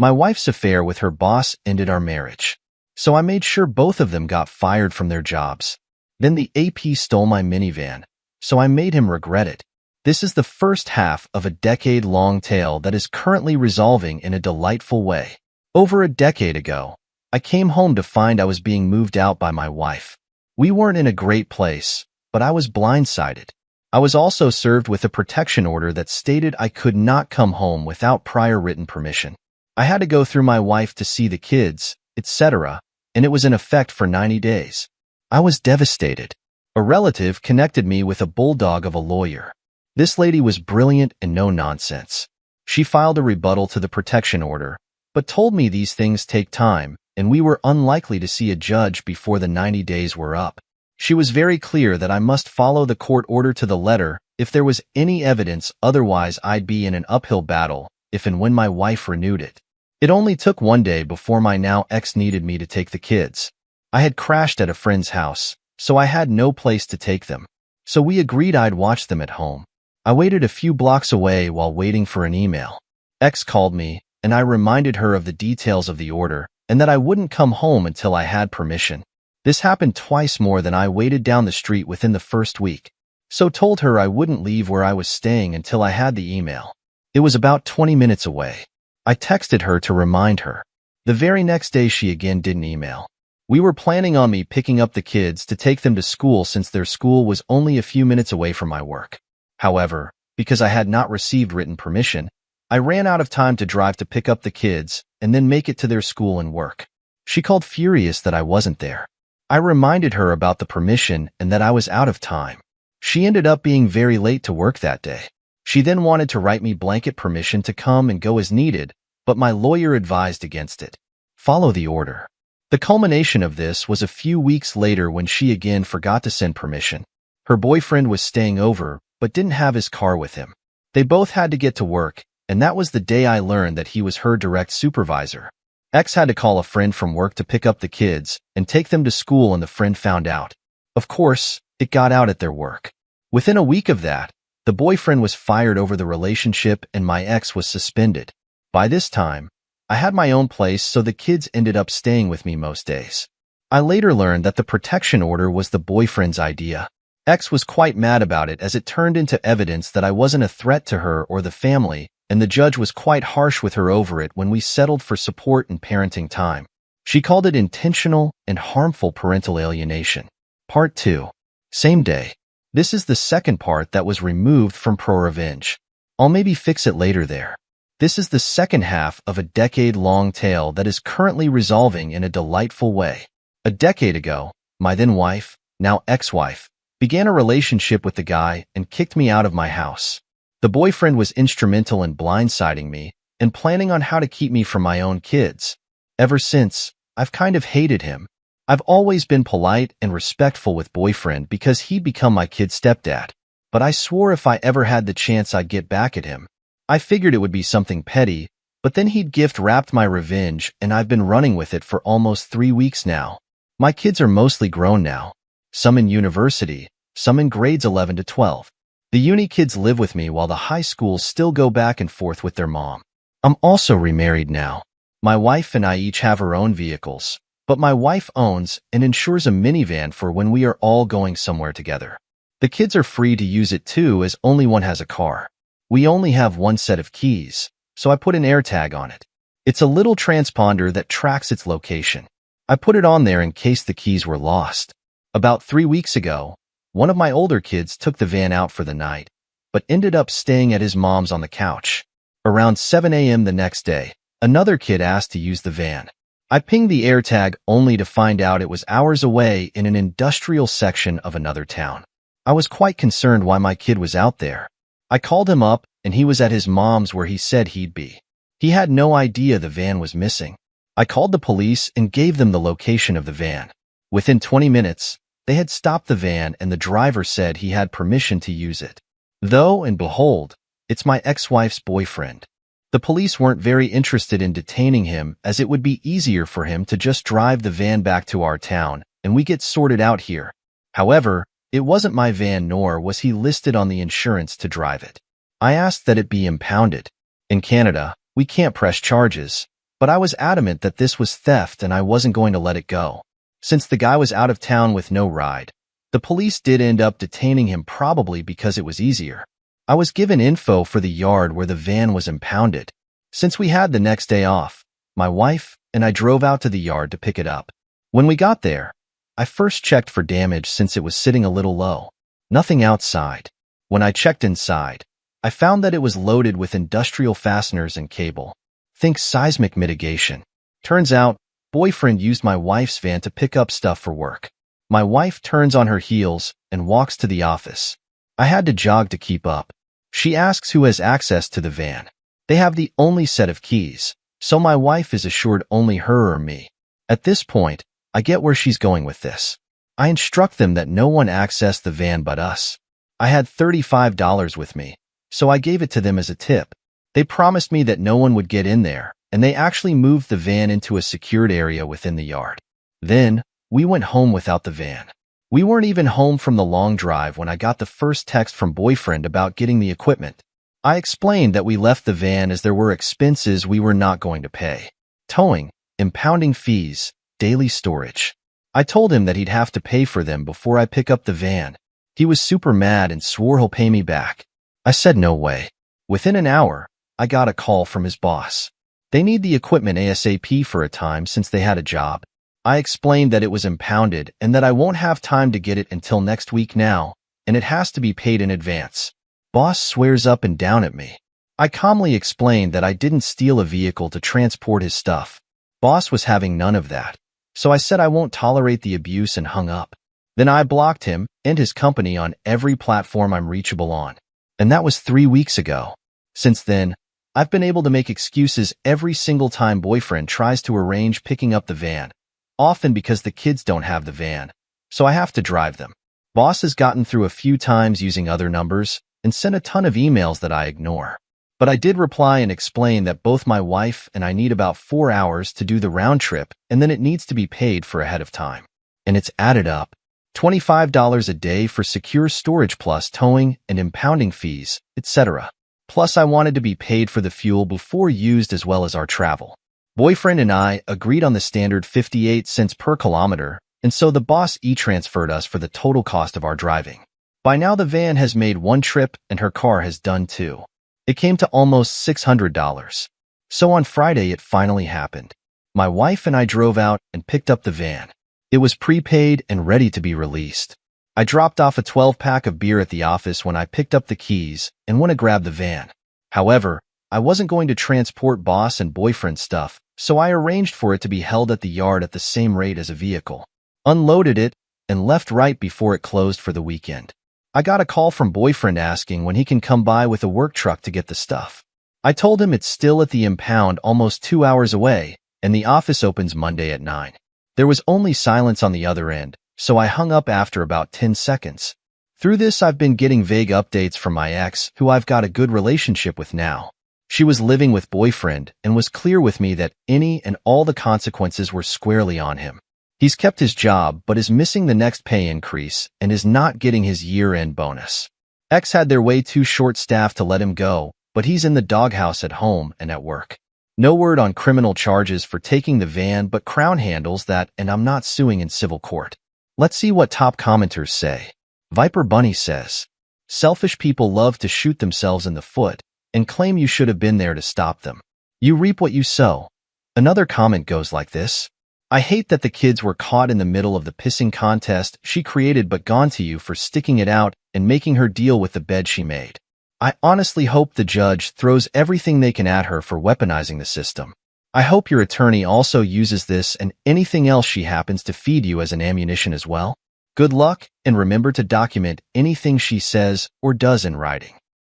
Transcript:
My wife's affair with her boss ended our marriage. So I made sure both of them got fired from their jobs. Then the AP stole my minivan, so I made him regret it. This is the first half of a decade-long tale that is currently resolving in a delightful way. Over a decade ago, I came home to find I was being moved out by my wife. We weren't in a great place, but I was blindsided. I was also served with a protection order that stated I could not come home without prior written permission. I had to go through my wife to see the kids, etc., and it was in effect for 90 days. I was devastated. A relative connected me with a bulldog of a lawyer. This lady was brilliant and no nonsense. She filed a rebuttal to the protection order, but told me these things take time, and we were unlikely to see a judge before the 90 days were up. She was very clear that I must follow the court order to the letter if there was any evidence, otherwise I'd be in an uphill battle if and when my wife renewed it. It only took one day before my now ex needed me to take the kids. I had crashed at a friend's house, so I had no place to take them. So we agreed I'd watch them at home. I waited a few blocks away while waiting for an email. Ex called me, and I reminded her of the details of the order and that I wouldn't come home until I had permission. This happened twice more than I waited down the street within the first week, so told her I wouldn't leave where I was staying until I had the email. It was about 20 minutes away. I texted her to remind her. The very next day she again didn't email. We were planning on me picking up the kids to take them to school since their school was only a few minutes away from my work. However, because I had not received written permission, I ran out of time to drive to pick up the kids and then make it to their school and work. She called furious that I wasn't there. I reminded her about the permission and that I was out of time. She ended up being very late to work that day. She then wanted to write me blanket permission to come and go as needed, but my lawyer advised against it. Follow the order. The culmination of this was a few weeks later when she again forgot to send permission. Her boyfriend was staying over, but didn't have his car with him. They both had to get to work, and that was the day I learned that he was her direct supervisor. Ex had to call a friend from work to pick up the kids and take them to school, and the friend found out. Of course, it got out at their work. Within a week of that, the boyfriend was fired over the relationship and my ex was suspended. By this time, I had my own place, so the kids ended up staying with me most days. I later learned that the protection order was the boyfriend's idea. Ex was quite mad about it as it turned into evidence that I wasn't a threat to her or the family, and the judge was quite harsh with her over it when we settled for support and parenting time. She called it intentional and harmful parental alienation. Part 2. Same day. This is the second part that was removed from Pro Revenge. I'll maybe fix it later there. This is the second half of a decade-long tale that is currently resolving in a delightful way. A decade ago, my then-wife, now ex-wife, began a relationship with the guy and kicked me out of my house. The boyfriend was instrumental in blindsiding me and planning on how to keep me from my own kids. Ever since, I've kind of hated him. I've always been polite and respectful with boyfriend because he'd become my kid's stepdad. But I swore if I ever had the chance I'd get back at him. I figured it would be something petty, but then he'd gift-wrapped my revenge and I've been running with it for almost 3 weeks now. My kids are mostly grown now. Some in university, some in grades 11 to 12. The uni kids live with me while the high schools still go back and forth with their mom. I'm also remarried now. My wife and I each have our own vehicles, but my wife owns and insures a minivan for when we are all going somewhere together. The kids are free to use it too, as only one has a car. We only have one set of keys, so I put an AirTag on it. It's a little transponder that tracks its location. I put it on there in case the keys were lost. About 3 weeks ago, one of my older kids took the van out for the night, but ended up staying at his mom's on the couch. Around 7 a.m. the next day, another kid asked to use the van. I pinged the AirTag only to find out it was hours away in an industrial section of another town. I was quite concerned why my kid was out there. I called him up, and he was at his mom's where he said he'd be. He had no idea the van was missing. I called the police and gave them the location of the van. Within 20 minutes, they had stopped the van and the driver said he had permission to use it. Though, and behold, it's my ex-wife's boyfriend. The police weren't very interested in detaining him as it would be easier for him to just drive the van back to our town and we get sorted out here. However, it wasn't my van nor was he listed on the insurance to drive it. I asked that it be impounded. In Canada, we can't press charges, But I was adamant that this was theft and I wasn't going to let it go. Since the guy was out of town with no ride, the police did end up detaining him, probably because it was easier. I was given info for the yard where the van was impounded. Since we had the next day off, my wife and I drove out to the yard to pick it up. When we got there, I first checked for damage since it was sitting a little low. Nothing outside. When I checked inside, I found that it was loaded with industrial fasteners and cable. Think seismic mitigation. Turns out, boyfriend used my wife's van to pick up stuff for work. My wife turns on her heels and walks to the office. I had to jog to keep up. She asks who has access to the van. They have the only set of keys, so my wife is assured only her or me. At this point, I get where she's going with this. I instruct them that no one accessed the van but us. I had $35 with me, so I gave it to them as a tip. They promised me that no one would get in there, and they actually moved the van into a secured area within the yard. Then, we went home without the van. We weren't even home from the long drive when I got the first text from boyfriend about getting the equipment. I explained that we left the van as there were expenses we were not going to pay. Towing, impounding fees, daily storage. I told him that he'd have to pay for them before I pick up the van. He was super mad and swore he'll pay me back. I said no way. Within an hour, I got a call from his boss. They need the equipment ASAP for a time since they had a job. I explained that it was impounded and that I won't have time to get it until next week now, and it has to be paid in advance. Boss swears up and down at me. I calmly explained that I didn't steal a vehicle to transport his stuff. Boss was having none of that, so I said I won't tolerate the abuse and hung up. Then I blocked him and his company on every platform I'm reachable on. And that was 3 weeks ago. Since then, I've been able to make excuses every single time boyfriend tries to arrange picking up the van, often because the kids don't have the van, so I have to drive them. Boss has gotten through a few times using other numbers and sent a ton of emails that I ignore. But I did reply and explain that both my wife and I need about 4 hours to do the round trip, and then it needs to be paid for ahead of time. And it's added up. $25 a day for secure storage plus towing and impounding fees, etc. Plus I wanted to be paid for the fuel before used as well as our travel. Boyfriend and I agreed on the standard 58 cents per kilometer, and so the boss e-transferred us for the total cost of our driving. By now the van has made one trip and her car has done 2. It came to almost $600. So on Friday it finally happened. My wife and I drove out and picked up the van. It was prepaid and ready to be released. I dropped off a 12-pack of beer at the office when I picked up the keys and went to grab the van. However, I wasn't going to transport boss and boyfriend stuff, so I arranged for it to be held at the yard at the same rate as a vehicle. Unloaded it and left right before it closed for the weekend. I got a call from boyfriend asking when he can come by with a work truck to get the stuff. I told him it's still at the impound almost 2 hours away, and the office opens Monday at 9. There was only silence on the other end, so I hung up after about 10 seconds. Through this, I've been getting vague updates from my ex, who I've got a good relationship with now. She was living with boyfriend and was clear with me that any and all the consequences were squarely on him. He's kept his job but is missing the next pay increase and is not getting his year-end bonus. Ex had their way too short-staffed to let him go, but he's in the doghouse at home and at work. No word on criminal charges for taking the van, but Crown handles that, and I'm not suing in civil court. Let's see what top commenters say. Viper Bunny says, selfish people love to shoot themselves in the foot and claim you should have been there to stop them. You reap what you sow. Another comment goes like this. I hate that the kids were caught in the middle of the pissing contest she created but gone to you for sticking it out and making her deal with the bed she made. I honestly hope the judge throws everything they can at her for weaponizing the system. I hope your attorney also uses this and anything else she happens to feed you as an ammunition as well. Good luck, and remember to document anything she says or does in writing.